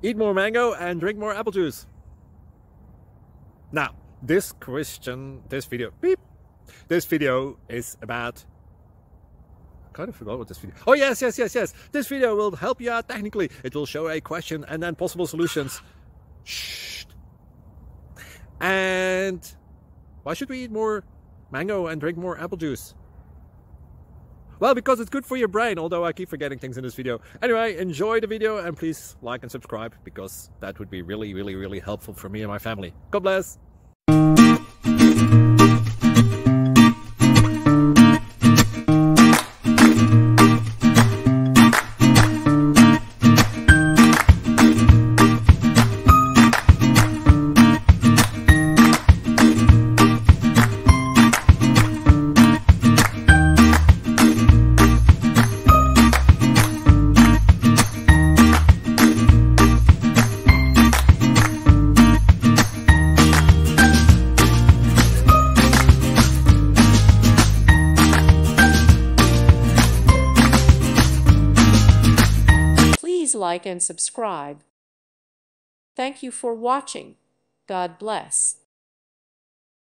Eat more mango and drink more apple juice. Now, this video is about... I kind of forgot what this video... Oh, yes. This video will help you out technically. It will show a question and then possible solutions. Shh. And why should we eat more mango and drink more apple juice? Well, because it's good for your brain, although I keep forgetting things in this video. Anyway, enjoy the video and please like and subscribe, because that would be really helpful for me and my family. God bless! Please like and subscribe. Thank you for watching. God bless.